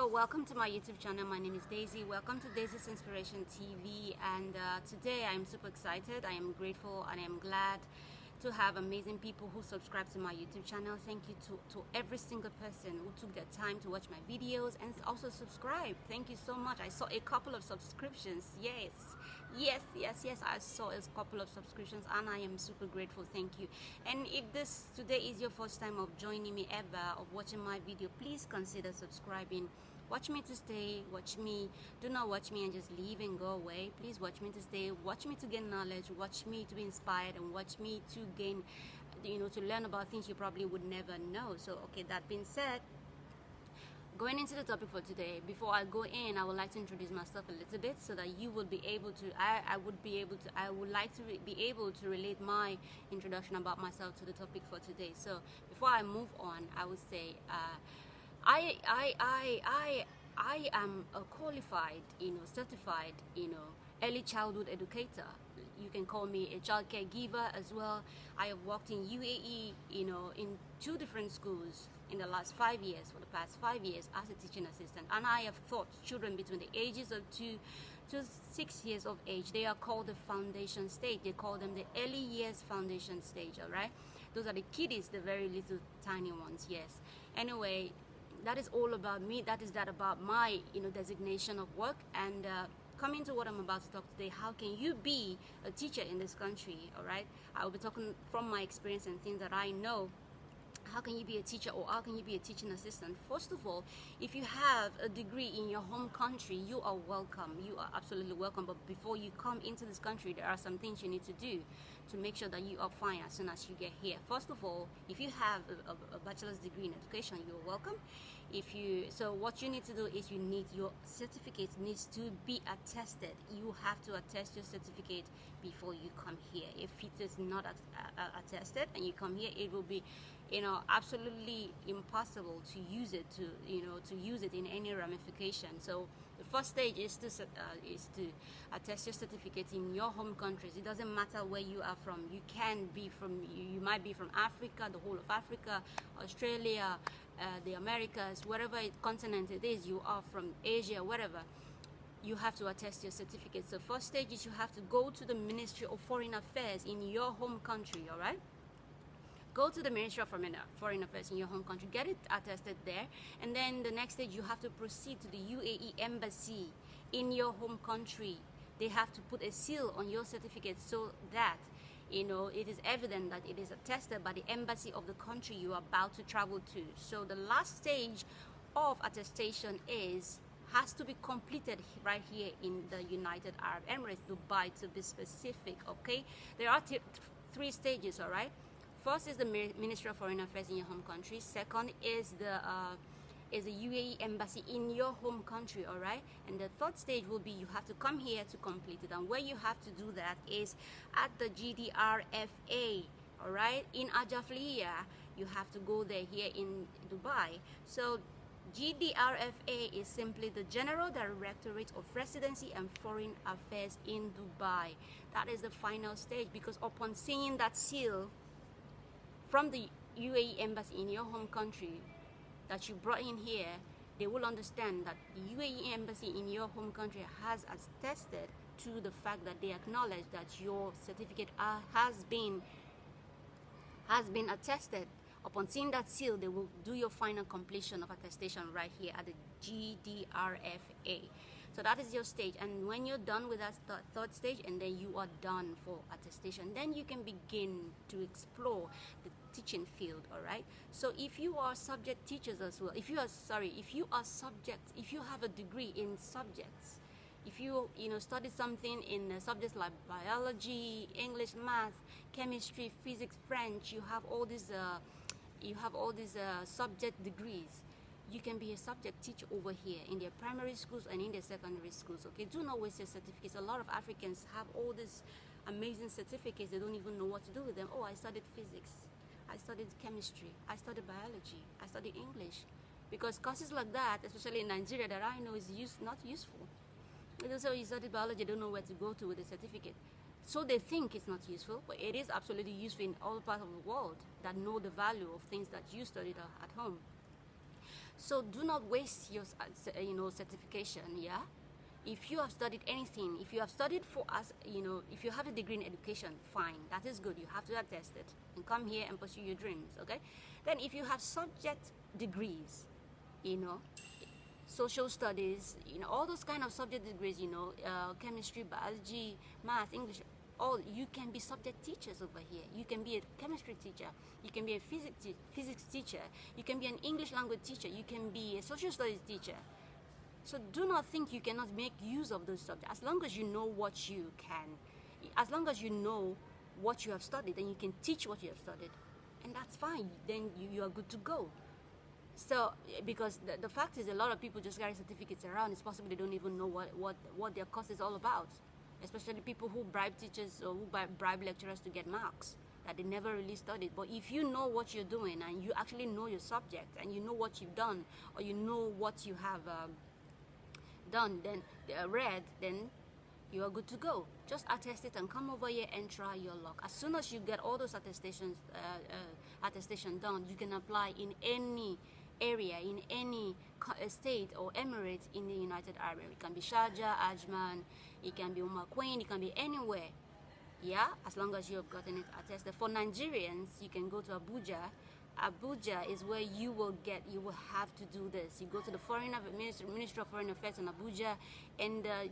Hello, welcome to my YouTube channel. My name is Daisy. Welcome to Daisy's Inspiration TV, and today I'm super excited. I am grateful and I am glad to have amazing people who subscribe to my YouTube channel. Thank you to every single person who took their time to watch my videos and also subscribe. Thank you so much. I saw a couple of subscriptions. Yes, I saw a couple of subscriptions and I am super grateful. Thank you. And if this today is your first time of joining me ever, of watching my video, please consider subscribing. Watch me to stay, watch me, do not watch me and just leave and go away. Please watch me to stay, watch me to gain knowledge, watch me to be inspired, and watch me to gain, to learn about things you probably would never know. So, okay, that being said, going into the topic for today, before I go in, I would like to introduce myself a little bit so that you will be able to, I would like to be able to relate my introduction about myself to the topic for today. So, before I move on, I would say, I am a qualified, certified, early childhood educator. You can call me a child caregiver as well. I have worked in UAE, in 2 different schools in the last 5 years, for the past 5 years as a teaching assistant. And I have taught children between the ages of 2 to 6 years of age. They are called the foundation stage. They call them the early years foundation stage, all right? Those are the kiddies, the very little tiny ones, yes. Anyway, that is all about me. That is about my designation of work. And coming to what I'm about to talk today, how can you be a teacher in this country? All right, I will be talking from my experience and things that I know. How can you be a teacher, or how can you be a teaching assistant? First of all, if you have a degree in your home country, you are welcome. You are absolutely welcome. But before you come into this country, there are some things you need to do to make sure that you are fine as soon as you get here. First of all, if you have a bachelor's degree in education, you are welcome. So what you need to do is your certificate needs to be attested. You have to attest your certificate before you come here. If it is not attested and you come here, it will be absolutely impossible to use it in any ramification. So the first stage is to attest your certificate in your home countries. It doesn't matter where you are from. You might be from Africa, the whole of Africa, Australia, the Americas, whatever continent it is, you are from Asia, whatever. You have to attest your certificate. So first stage is you have to go to the Ministry of Foreign Affairs in your home country, all right? Go to the Ministry of Foreign Affairs in your home country, get it attested there, and then the next stage you have to proceed to the UAE embassy in your home country. They have to put a seal on your certificate so that it is evident that it is attested by the embassy of the country you are about to travel to. So the last stage of attestation has to be completed right here in the United Arab Emirates, Dubai to be specific. Okay, there are 3 stages, all right? First is the Ministry of Foreign Affairs in your home country. Second is the UAE embassy in your home country, all right? And the third stage will be you have to come here to complete it. And where you have to do that is at the GDRFA, all right? In Ajafliya, you have to go there here in Dubai. So GDRFA is simply the General Directorate of Residency and Foreign Affairs in Dubai. That is the final stage, because upon seeing that seal from the UAE embassy in your home country that you brought in here, they will understand that the UAE embassy in your home country has attested to the fact that they acknowledge that your certificate has been attested. Upon seeing that seal, they will do your final completion of attestation right here at the GDRFA. So that is your stage, and when you're done with that third stage, and then you are done for attestation, then you can begin to explore the teaching field, all right? So if you are subject teachers as well, if you have a degree in subjects, if you study something in subjects like biology, English, math, chemistry, physics, French, you have all these subject degrees. You can be a subject teacher over here in their primary schools and in their secondary schools. Okay, do not waste your certificates. A lot of Africans have all these amazing certificates. They don't even know what to do with them. Oh, I studied physics, I studied chemistry, I studied biology, I studied English. Because courses like that, especially in Nigeria, that I know is not useful. So you studied biology, don't know where to go to with the certificate. So they think it's not useful, but it is absolutely useful in all parts of the world that know the value of things that you studied at home. So do not waste your certification. Yeah, if you have studied anything, if you have studied for us, if you have a degree in education, fine, that is good. You have to attest it and come here and pursue your dreams. Okay, then if you have subject degrees, social studies, all those kind of subject degrees, chemistry, biology, math, English, all, you can be subject teachers over here. You can be a chemistry teacher, you can be a physics teacher, you can be an English language teacher, you can be a social studies teacher. So do not think you cannot make use of those subjects. As long as you know what you can, as long as you know what you have studied, then you can teach what you have studied, and that's fine. Then you are good to go. So, because the fact is, a lot of people just carry certificates around. It's possible they don't even know what their course is all about. Especially people who bribe teachers or who bribe lecturers to get marks that they never really studied. But if you know what you're doing and you actually know your subject and you know what you've done, or you know what you have done, then read, then you are good to go. Just attest it and come over here and try your luck. As soon as you get all those attestation done, you can apply in any area, in any state or emirate in the United Arab Emirates. It can be Sharjah, Ajman, it can be QUWAIN, it can be anywhere. Yeah, as long as you have gotten it attested. For Nigerians, you can go to Abuja. Abuja is where you will have to do this. You go to the Ministry of Foreign Affairs in Abuja and the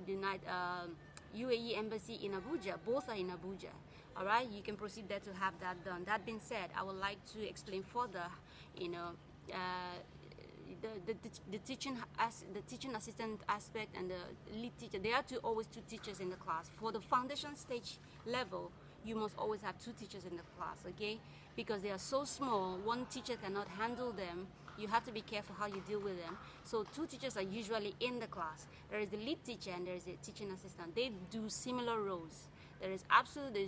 UAE Embassy in Abuja. Both are in Abuja. All right, you can proceed there to have that done. That being said, I would like to explain further, the teaching assistant aspect and the lead teacher. There are always two teachers in the class. For the foundation stage level, you must always have two teachers in the class, okay? Because they are so small, one teacher cannot handle them. You have to be careful how you deal with them. So two teachers are usually in the class. There is the lead teacher and there is a teaching assistant. They do similar roles. There's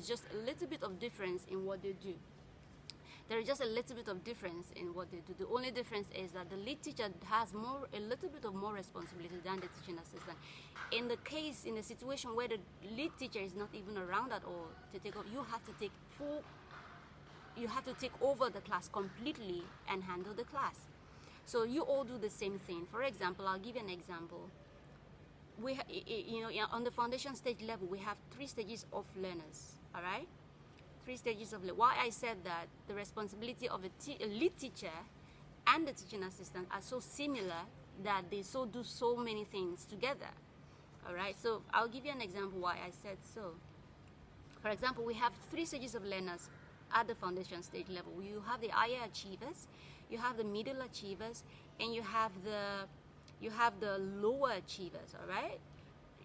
just a little bit of difference in what they do. There is just a little bit of difference in what they do. The only difference is that the lead teacher has a little bit of more responsibility than the teaching assistant. In the situation where the lead teacher is not even around at all to take over, you have to take over the class completely and handle the class. So you all do the same thing. For example, I'll give you an example. On the foundation stage level, we have 3 stages of learners. All right. 3 stages of learning. Why I said that the responsibility of a lead teacher and the teaching assistant are so similar that they do so many things together. All right, so I'll give you an example why I said so. For example, we have 3 stages of learners at the foundation stage level. You have the higher achievers, you have the middle achievers, and you have the lower achievers. All right,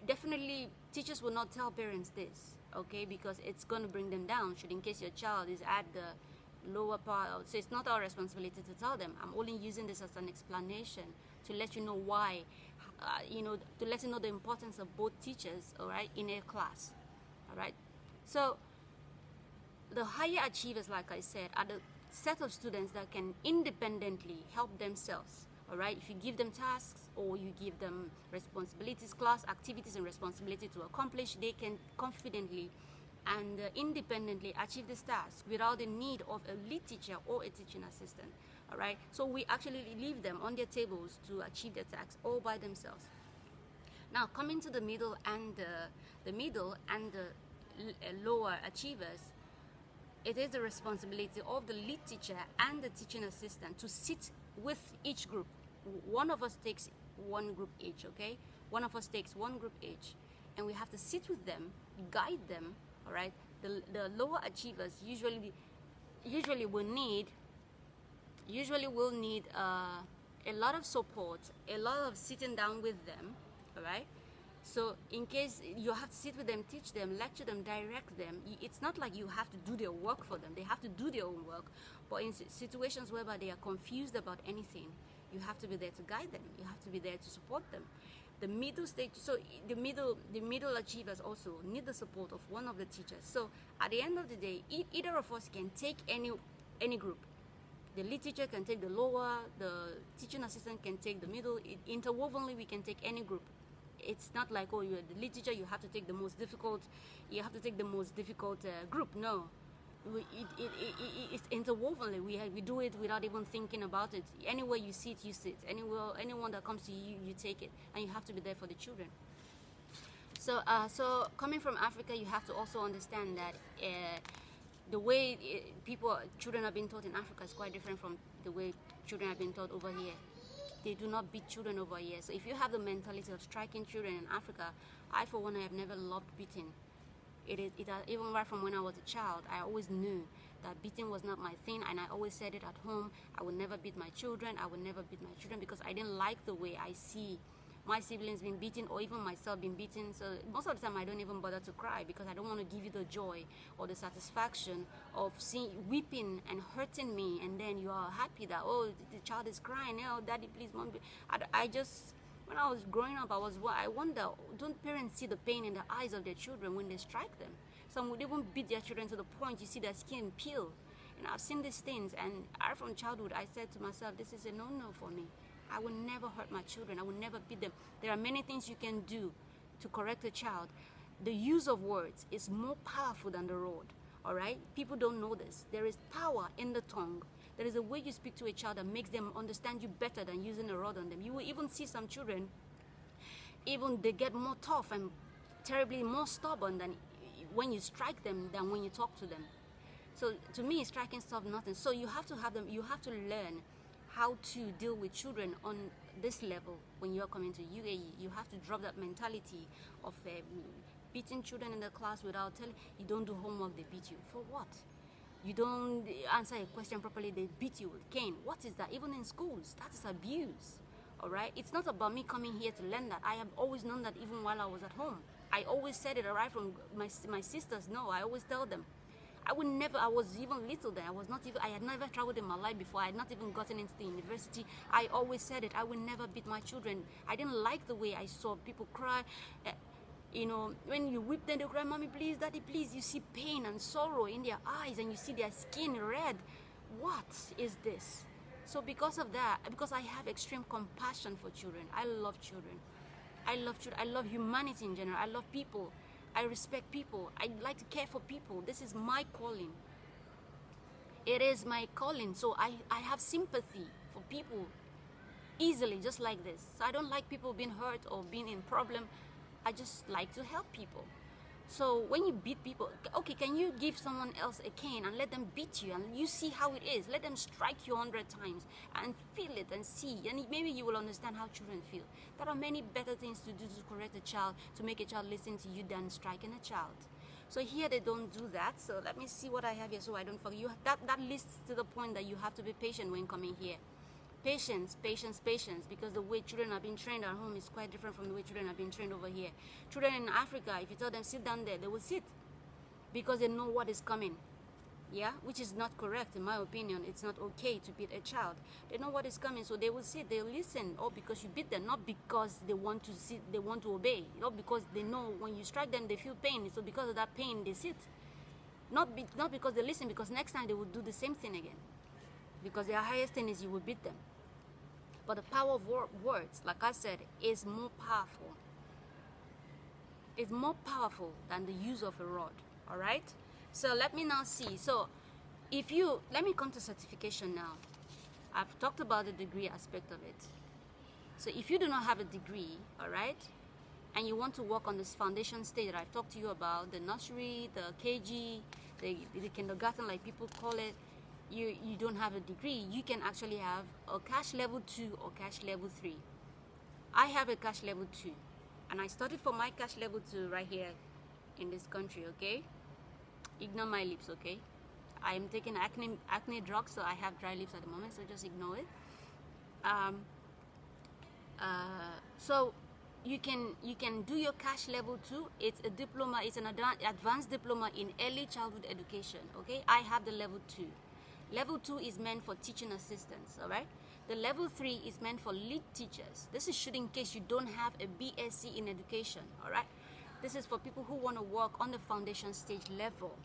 definitely teachers will not tell parents this, okay, because it's going to bring them down in case your child is at the lower part. So it's not our responsibility to tell them. I'm only using this as an explanation to let you know why, to let you know the importance of both teachers, all right, in a class. All right, so the higher achievers, like I said, are the set of students that can independently help themselves. All right, if you give them tasks or you give them responsibilities, class activities and responsibility to accomplish, they can confidently and independently achieve this task without the need of a lead teacher or a teaching assistant. All right, so we actually leave them on their tables to achieve their tasks all by themselves. Now, coming to the middle and the lower achievers, it is the responsibility of the lead teacher and the teaching assistant to sit with each group. One of us takes one group each, okay? One of us takes one group each, and we have to sit with them, guide them, all right? The lower achievers usually will need a lot of support, a lot of sitting down with them, all right? So in case you have to sit with them, teach them, lecture them, direct them, it's not like you have to do their work for them. They have to do their own work. But in situations whereby they are confused about anything, you have to be there to guide them. You have to be there to support them. The middle stage, so the middle achievers also need the support of one of the teachers. So at the end of the day, either of us can take any group. The lead teacher can take the lower, the teaching assistant can take the middle. Interwovenly, we can take any group. It's not like, oh, you're the lead teacher, you have to take the most difficult group. No, it's interwoven. We do it without even thinking about it. Anywhere you sit, you sit. Anywhere, anyone that comes to you, you take it, and you have to be there for the children. So, so coming from Africa, you have to also understand that the way children are being taught in Africa is quite different from the way children are being taught over here. They do not beat children over here. So if you have the mentality of striking children in Africa, I for one, I have never loved beating. Even right from when I was a child, I always knew that beating was not my thing, and I always said it at home. I would never beat my children. I would never beat my children because I didn't like the way I see my siblings being beaten, or even myself being beaten. So most of the time I don't even bother to cry because I don't want to give you the joy or the satisfaction of weeping and hurting me, and then you are happy that, oh, the child is crying, oh, daddy, please, mom. I just, when I was growing up, I wonder, don't parents see the pain in the eyes of their children when they strike them? Some would even beat their children to the point you see their skin peel. And I've seen these things, and from childhood I said to myself, this is a no-no for me. I will never hurt my children. I will never beat them. There are many things you can do to correct a child. The use of words is more powerful than the rod, all right? People don't know this. There is power in the tongue. There is a way you speak to a child that makes them understand you better than using a rod on them. You will even see some children, even they get more tough and terribly more stubborn than when you strike them than when you talk to them. So to me, striking stuff, nothing. So you have to have them, you have to learn how to deal with children on this level. When you're coming to UAE, you have to drop that mentality of beating children in the class without telling. You don't do homework, they beat you. For what? You don't answer a question properly, they beat you with cane. What is that? Even in schools, that is abuse. All right? It's not about me coming here to learn that. I have always known that even while I was at home. I always said it, right from my sisters know. I always tell them. I was even little then. I had never traveled in my life before. I had not even gotten into the university. I always said it. I would never beat my children. I didn't like the way I saw people cry. You know, when you whip them, they cry, mommy, please, daddy, please. You see pain and sorrow in their eyes, and you see their skin red. What is this? So because of that, because I have extreme compassion for children, I love children. I love children. I love humanity in general. I love people. I respect people. I like to care for people. This is my calling. It is my calling. So I have sympathy for people easily, just like this. So I don't like people being hurt or being in problem. I just like to help people. So when you beat people, okay, can you give someone else a cane and let them beat you and you see how it is? Let them strike you 100 times and feel it and see, and maybe you will understand how children feel. There are many better things to do to correct a child, to make a child listen to you than striking a child. So here they don't do that. So let me see what I have here so I don't forget. That lists to the point that you have to be patient when coming here. Patience, patience, patience, because the way children are being trained at home is quite different from the way children are being trained over here. Children in Africa, if you tell them sit down there, they will sit because they know what is coming. Yeah, which is not correct in my opinion. It's not okay to beat a child. They know what is coming, so they will sit, they'll listen, or because you beat them, not because they want to sit, they want to obey, not because they know when you strike them they feel pain, so because of that pain they sit. Not because they listen, because next time they will do the same thing again. Because their highest thing is you will beat them. But the power of words, like I said, is more powerful. It's more powerful than the use of a rod. All right? So let me now see. So let me come to certification now. I've talked about the degree aspect of it. So if you do not have a degree, all right, and you want to work on this foundation stage that I've talked to you about, the nursery, the KG, the kindergarten, like people call it, you don't have a degree, you can actually have a cash level 2 or cash level 3. I have a cash level 2, and I studied for my cash level 2 right here in this country, okay? Ignore my lips, okay? I am taking acne drugs, so I have dry lips at the moment, so just ignore it. So you can do your cash level 2. It's a diploma, it's an advanced diploma in early childhood education, okay? I have the level 2. Level 2 is meant for teaching assistants, all right? The level 3 is meant for lead teachers. This is should in case you don't have a BSc in education, all right? This is for people who want to work on the foundation stage level,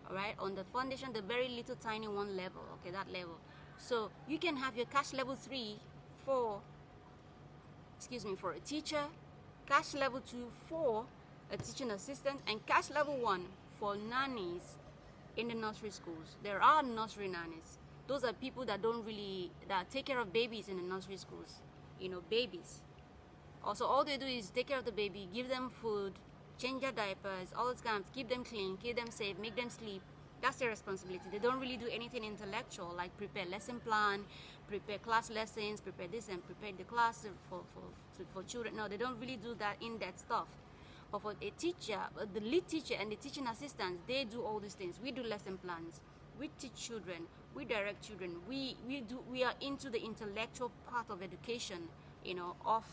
all right? On the foundation, the very little tiny one level, okay, that level. So you can have your cash level 3 for a teacher, cash level 2 for a teaching assistant, and cash level 1 for nannies in the nursery schools. There are nursery nannies. Those are people that that take care of babies in the nursery schools. You know, babies. Also, all they do is take care of the baby, give them food, change their diapers, all those kinds, keep them clean, keep them safe, make them sleep. That's their responsibility. They don't really do anything intellectual, like prepare lesson plan, prepare class lessons, prepare this and prepare the class for children. No, they don't really do that in-depth stuff. But for a teacher, the lead teacher and the teaching assistants, they do all these things. We do lesson plans. We teach children. We direct children. We are into the intellectual part of education, you know, of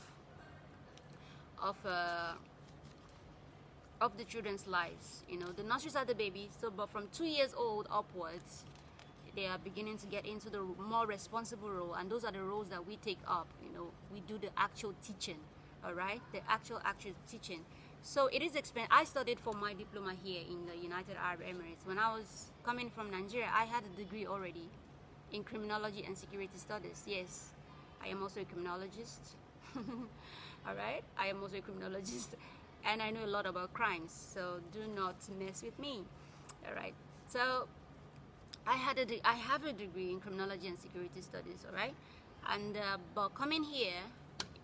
the children's lives. You know, the nurseries are the babies. So, but from 2 years old upwards, they are beginning to get into the more responsible role, and those are the roles that we take up. You know, we do the actual teaching. All right, the actual teaching. So it is expensive. I studied for my diploma here in the United Arab Emirates. When I was coming from Nigeria, I had a degree already in criminology and security studies. Yes, I am also a criminologist. All right, I am also a criminologist, and I know a lot about crimes. So do not mess with me. All right. So I have a degree in criminology and security studies. All right, and but coming here,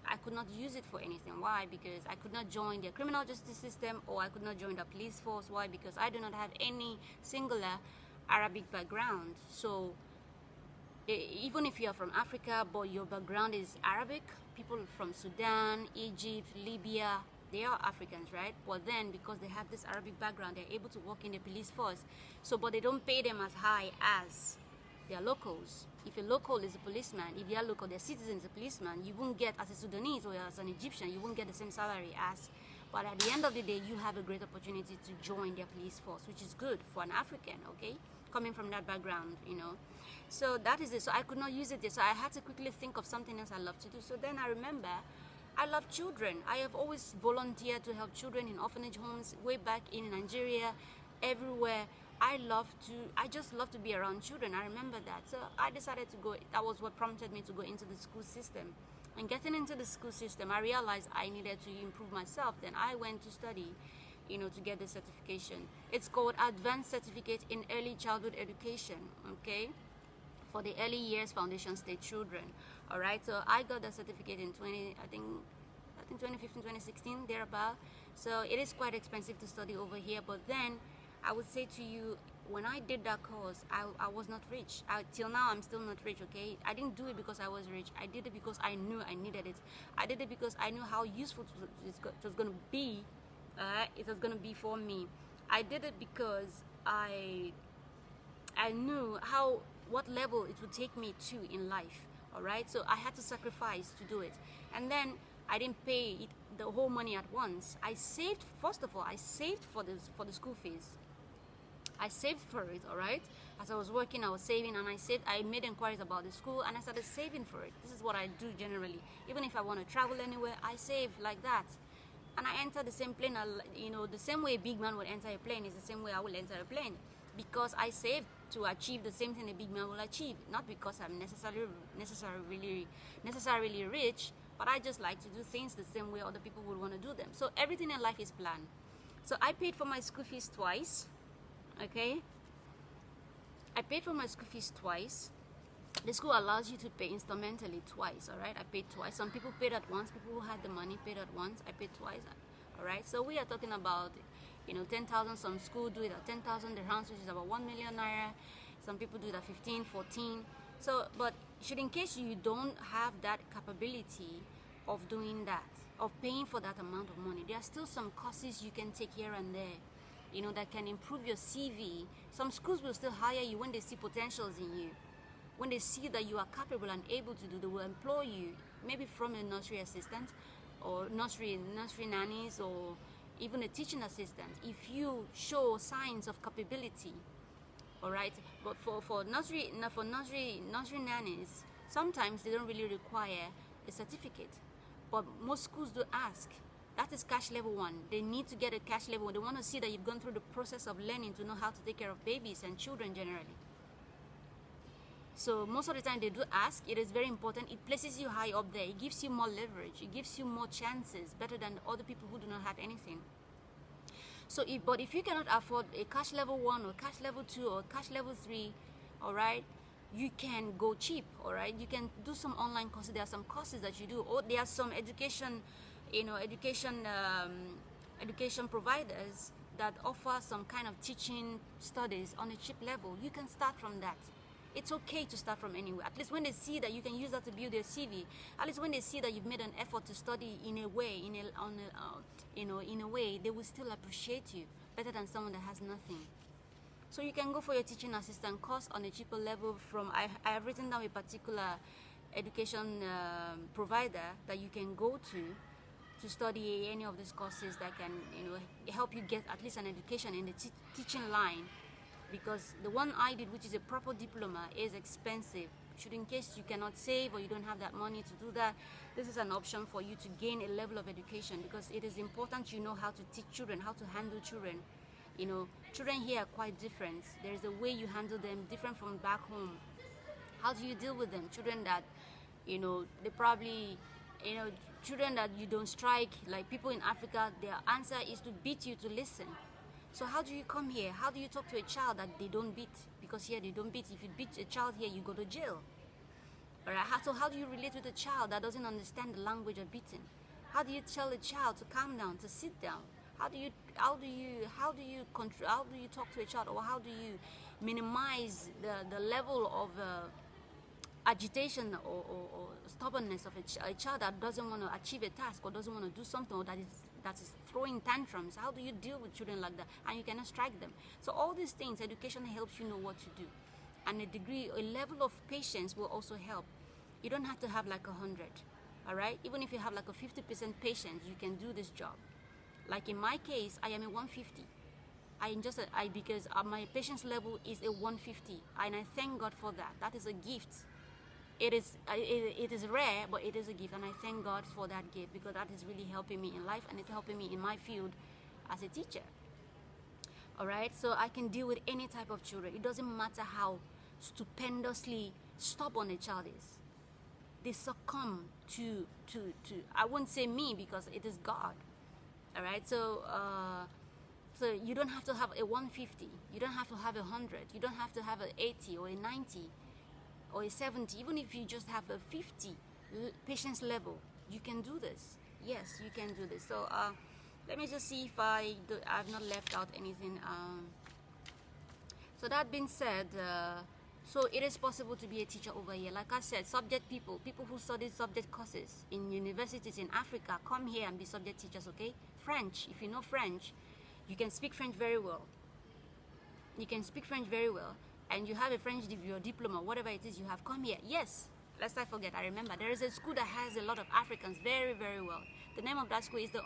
I could not use it for anything. Why? Because I could not join the criminal justice system, or I could not join the police force. Why? Because I do not have any singular Arabic background. So even if you are from Africa, but your background is Arabic, people from Sudan, Egypt, Libya, they are Africans, right? But then because they have this Arabic background, they're able to work in the police force. So, but they don't pay them as high as their locals. If a local is a policeman, if they are local, their citizen is a policeman, you won't get, as a Sudanese or as an Egyptian, you won't get the same salary as, but at the end of the day, you have a great opportunity to join their police force, which is good for an African, okay? Coming from that background, you know. So that is it. So I could not use it there. So I had to quickly think of something else I love to do. So then I remember, I love children. I have always volunteered to help children in orphanage homes, way back in Nigeria, everywhere. I just love to be around children. I remember that. So I decided to go. That was what prompted me to go into the school system. And getting into the school system, I realized I needed to improve myself. Then I went to study, you know, to get the certification. It's called Advanced Certificate in Early Childhood Education, okay? For the early years foundation stage children. All right, so I got the certificate in 2015, 2016, thereabout. So it is quite expensive to study over here, but then I would say to you, when I did that course, I was not rich. Till now, I'm still not rich, okay? I didn't do it because I was rich. I did it because I knew I needed it. I did it because I knew how useful it was going to be. It was going to be for me. I did it because I knew what level it would take me to in life. All right, so I had to sacrifice to do it. And then I didn't pay the whole money at once. I saved. First of all, I saved for the school fees. I saved for it, all right? As I was working, I was saving, and I made inquiries about the school, and I started saving for it. This is what I do generally. Even if I want to travel anywhere, I save like that. And I enter the same plane, you know, the same way a big man would enter a plane is the same way I will enter a plane. Because I saved to achieve the same thing a big man will achieve. Not because I'm necessarily rich, but I just like to do things the same way other people would want to do them. So everything in life is planned. So I paid for my school fees twice. Okay, I paid for my school fees twice. The school allows you to pay instrumentally twice. All right, I paid twice. Some people paid at once. People who had the money paid at once. I paid twice. All right, so we are talking about, you know, 10,000. Some school do it at 10,000 dirhams, which is about 1 million naira. Some people do it at 15, 14. So, but in case you don't have that capability of doing that, of paying for that amount of money, there are still some courses you can take here and there, you know, that can improve your CV. Some schools will still hire you when they see potentials in you. When they see that you are capable and able to do, they will employ you, maybe from a nursery assistant or nursery nannies, or even a teaching assistant, if you show signs of capability. All right, but for nursery nannies, sometimes they don't really require a certificate, but most schools do ask. That is cash level 1. They need to get a cash level 1. They want to see that you've gone through the process of learning to know how to take care of babies and children generally. So most of the time they do ask. It is very important. It places you high up there. It gives you more leverage. It gives you more chances, better than other people who do not have anything. So if you cannot afford a cash level 1 or cash level 2 or cash level 3, all right, you can go cheap, all right. You can do some online courses. There are some courses that you do, or there are some education, education providers that offer some kind of teaching studies on a cheap level. You can start from that. It's okay to start from anywhere. At least when they see that you can use that to build their CV, at least when they see that you've made an effort to study in a way, in a way, they will still appreciate you better than someone that has nothing. So you can go for your teaching assistant course on a cheaper level from, I have written down a particular education provider that you can go to study any of these courses that can, help you get at least an education in the teaching line. Because the one I did, which is a proper diploma, is expensive. Should, in case you cannot save or you don't have that money to do that, this is an option for you to gain a level of education, because it is important you know how to teach children, how to handle children. Children here are quite different. There is a way you handle them different from back home. How do you deal with them? Children that, they probably, children that you don't strike, like people in Africa, their answer is to beat you to listen. So how do you come here? How do you talk to a child that they don't beat? Because here they don't beat. If you beat a child here, you go to jail. All right? So how do you relate with a child that doesn't understand the language of beating? How do you tell a child to calm down, to sit down? How do you talk to a child, or how do you minimize the level of agitation or stubbornness of a child that doesn't want to achieve a task, or doesn't want to do something, or that is throwing tantrums? How do you deal with children like that? And you cannot strike them. So all these things, education helps you know what to do. And a level of patience will also help. You don't have to have like 100, all right? Even if you have like a 50% patience, you can do this job. Like in my case, I am a 150. Because my patience level is a 150, and I thank God for that. That is a gift. It is rare, but it is a gift, and I thank God for that gift, because that is really helping me in life, and it's helping me in my field as a teacher. All right, so I can deal with any type of children. It doesn't matter how stupendously stubborn a child is. They succumb to I won't say me, because it is God. All right, so you don't have to have a 150. You don't have to have 100. You don't have to have an 80 or a 90 or a 70. Even if you just have a 50 patience level, you can do this. Yes, you can do this. So let me just see if I've not left out anything. So that being said, so it is possible to be a teacher over here. Like I said, people who study subject courses in universities in Africa, come here and be subject teachers, okay? French, if you know French, you can speak French very well. You can speak French very well, and you have a French diploma, whatever it is you have, come here. Yes, lest I forget, I remember, there is a school that has a lot of Africans very, very well. The name of that school is the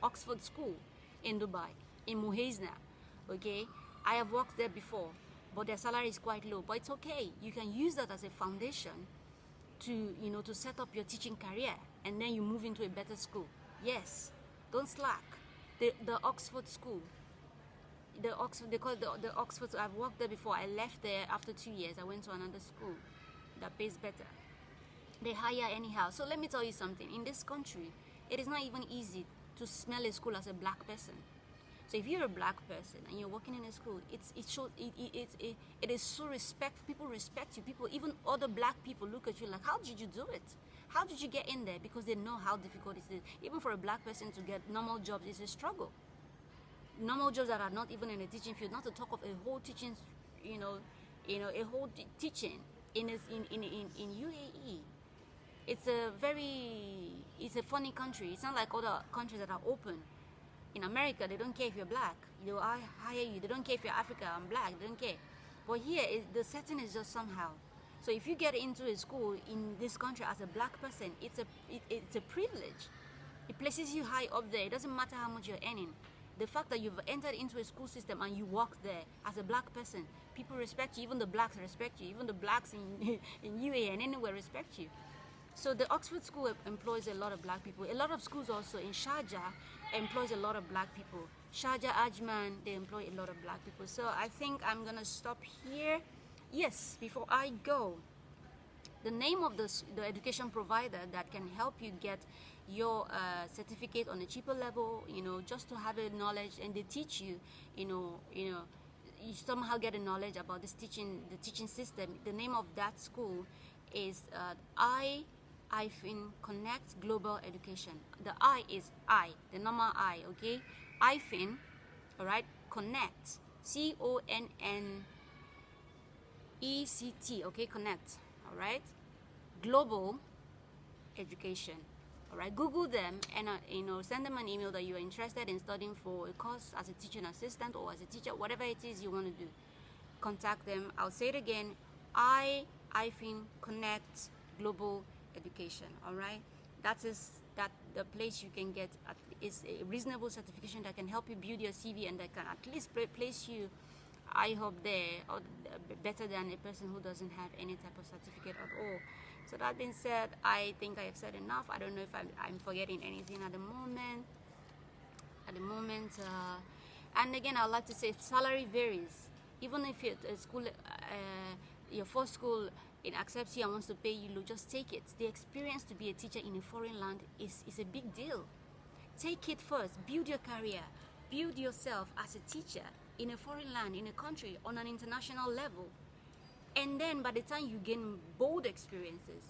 Oxford School in Dubai, in Muhaizna, okay? I have worked there before, but their salary is quite low, but it's okay. You can use that as a foundation to, to set up your teaching career, and then you move into a better school. Yes, don't slack. The Oxford School, they call it the Oxford. I've worked there before. I left there after 2 years. I went to another school that pays better. They hire anyhow. So let me tell you something. In this country, it is not even easy to smell a school as a black person. So if you're a black person and you're working in a school, it is so respect. People respect you. Even other black people look at you like, how did you do it? How did you get in there? Because they know how difficult it is. Even for a black person to get normal jobs is a struggle. Normal jobs that are not even in the teaching field, not to talk of a whole teaching, a whole teaching in UAE. It's a funny country. It's not like other countries that are open. In America, they don't care if you're black. They'll hire you. They don't care if you're African and black. They don't care. But here, the setting is just somehow. So if you get into a school in this country as a black person, it's a privilege. It places you high up there. It doesn't matter how much you're earning. The fact that you've entered into a school system and you work there as a black person, people respect you. Even the blacks respect you. Even the blacks in UAE and anywhere respect you. So the Oxford School employs a lot of black people. A lot of schools also in Sharjah employs a lot of black people. Sharjah, Ajman, they employ a lot of black people. So I think I'm gonna stop here. Yes, before I go, the name of the education provider that can help you get your certificate on a cheaper level, just to have a knowledge, and they teach you, you somehow get a knowledge about the teaching system. The name of that school is Connect Global Education. The I is I, the number I, okay? Hyphen, all right? Connect, CONNECT, okay? Connect, all right? Global Education. All right, Google them and send them an email that you are interested in studying for a course as a teaching assistant or as a teacher, whatever it is you want to do. Contact them. I'll say it again: Connect Global Education. All right, that the place you can get is a reasonable certification that can help you build your CV and that can at least place you, I hope, there or better than a person who doesn't have any type of certificate at all. So that being said, I think I have said enough. I don't know if I'm forgetting anything at the moment. And again, I'd like to say salary varies. Even if your first school accepts you and wants to pay you low, just take it. The experience to be a teacher in a foreign land is a big deal. Take it first. Build your career. Build yourself as a teacher in a foreign land, in a country, on an international level. And then by the time you gain bold experiences,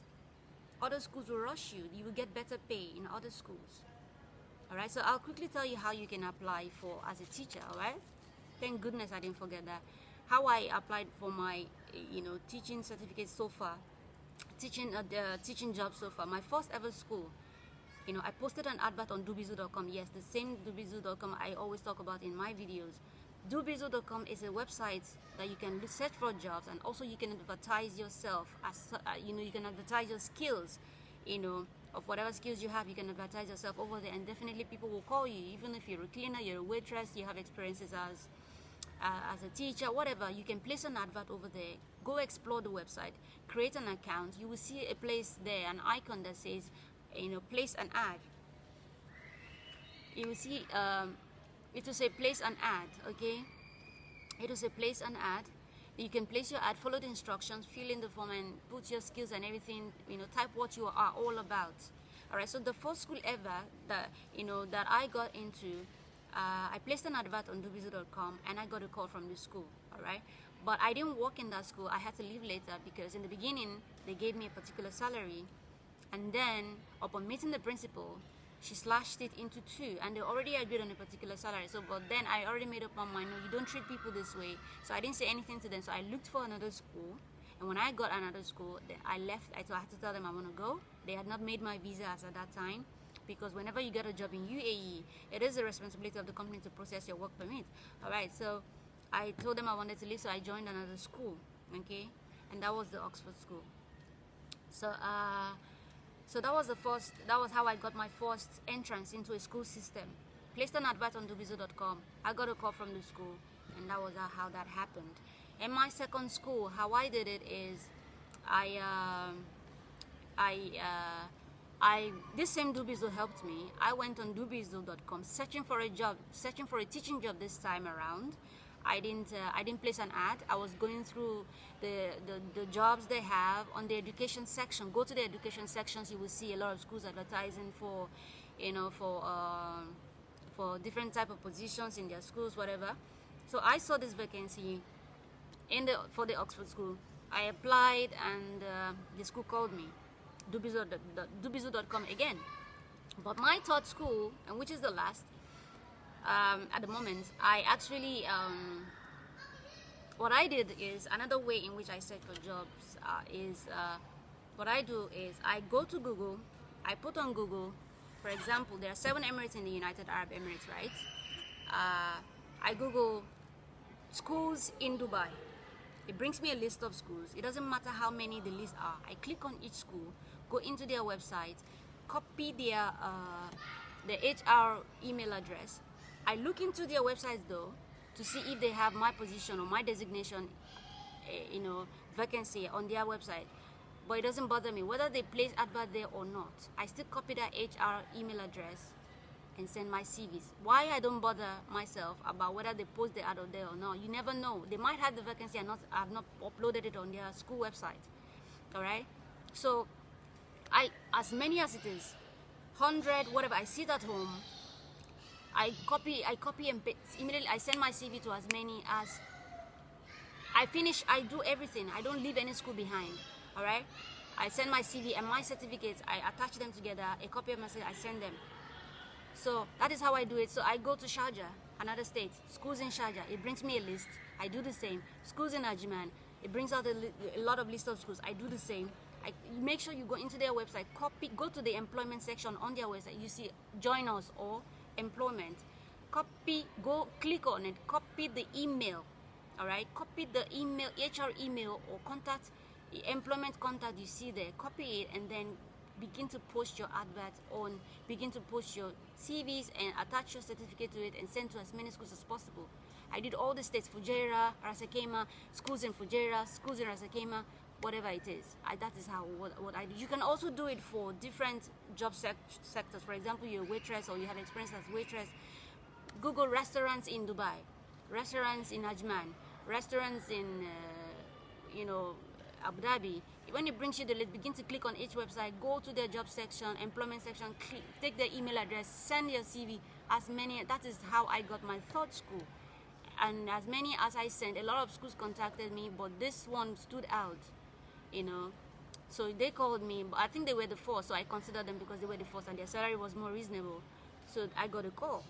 other schools will rush you. You will get better pay in other schools. All right, so I'll quickly tell you how you can apply as a teacher, all right? Thank goodness I didn't forget that. How I applied for my, teaching certificate so far, teaching job so far. My first ever school, I posted an advert on dubizu.com. Yes, the same dubizu.com I always talk about in my videos. Dubizu.com is a website that you can search for jobs, and also you can advertise yourself as you can advertise your skills, of whatever skills you have. You can advertise yourself over there, and definitely people will call you. Even if you're a cleaner, you're a waitress, you have experiences as a teacher, whatever, you can place an advert over there. Go explore the website, create an account. You will see a place there, an icon that says place an ad. You will see it will say place an ad, okay? It will say place an ad. You can place your ad, follow the instructions, fill in the form, and put your skills and everything, type what you are all about. All right, so the first school ever that I got into, I placed an advert on dubizu.com and I got a call from the school, all right? But I didn't work in that school. I had to leave later because in the beginning, they gave me a particular salary, and then upon meeting the principal, she slashed it into two, and they already agreed on a particular salary. So, but then I already made up my mind, no, you don't treat people this way. So I didn't say anything to them. So I looked for another school, and when I got another school, then I left. I had to tell them I want to go. They had not made my visa as at that time, because whenever you get a job in UAE, it is the responsibility of the company to process your work permit. All right, so I told them I wanted to leave, so I joined another school, okay, and that was the Oxford school. So that was how I got my first entrance into a school system. Placed an advert on dubizu.com. I got a call from the school, and that was how that happened. In my second school, how I did it is, this same Dubizu helped me. I went on dubizu.com searching for a teaching job this time around. I didn't place an ad. I was going through the jobs they have on the education section. Go to the education sections, you will see a lot of schools advertising for different type of positions in their schools, whatever. So I saw this vacancy for the Oxford school. I applied, and the school called me, dubizu.com again. But my third school, and which is the last, at the moment, I actually, what I did is, another way in which I search for jobs what I do is I go to Google, I put on Google, for example, there are 7 Emirates in the United Arab Emirates, right? I Google schools in Dubai. It brings me a list of schools. It doesn't matter how many the list are. I click on each school, go into their website, copy their HR email address. I look into their websites though to see if they have my position or my designation, vacancy on their website. But it doesn't bother me whether they place advert there or not. I still copy that HR email address and send my CVs. Why I don't bother myself about whether they post the ad there or not? You never know. They might have the vacancy and have not uploaded it on their school website. All right. So as many as it is, 100, whatever, I sit at home, I copy and paste. Immediately I send my CV to as many as I finish. I do everything. I don't leave any school behind. All right. I send my CV and my certificates. I attach them together. A copy of my certificate, I send them. So that is how I do it. So I go to Sharjah, another state. Schools in Sharjah. It brings me a list. I do the same. Schools in Ajman. It brings out a lot of list of schools. I do the same. You make sure you go into their website. Go to the employment section on their website. You see join us or employment. Go click on it. Copy the email. All right. Copy the email, HR email or contact, employment contact you see there. Copy it and then begin to post your advert on. Begin to post your CVs and attach your certificate to it and send to as many schools as possible. I did all the states: Fujairah, Rasakema, schools in Fujairah, schools in Rasakema, whatever it is. That is how what I do. You can also do it for different job sectors. For example, you're a waitress or you have experience as waitress. Google restaurants in Dubai, restaurants in Ajman, restaurants in Abu Dhabi. When it brings you the list, begin to click on each website, go to their job section, employment section, take their email address, send your CV. As many. That is how I got my third school. And as many as I sent, a lot of schools contacted me, but this one stood out, So they called me, but I think they were the first, so I considered them because they were the first and their salary was more reasonable. So I got a call.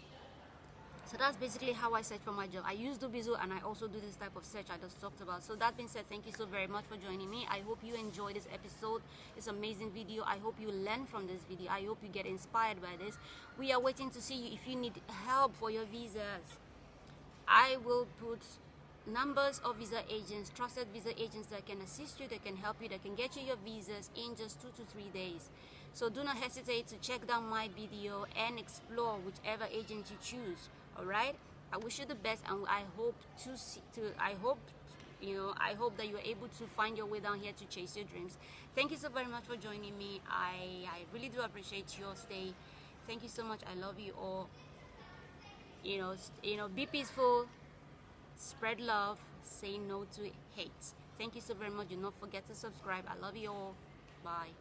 So that's basically how I search for my job. I use Dubizo and I also do this type of search I just talked about. So that being said, thank you so very much for joining me. I hope you enjoyed this episode. It's an amazing video. I hope you learn from this video. I hope you get inspired by this. We are waiting to see you if you need help for your visas. I will put numbers of visa agents, trusted visa agents that can assist you, that can help you, that can get you your visas in just 2 to 3 days. So do not hesitate to check down my video and explore whichever agent you choose. All right, I wish you the best, and I hope I hope that you're able to find your way down here to chase your dreams. Thank you so very much for joining me. I really do appreciate your stay. Thank you so much. I love you all. Be peaceful, spread love, say no to hate. Thank you so very much. Do not forget to subscribe. I love you all. Bye.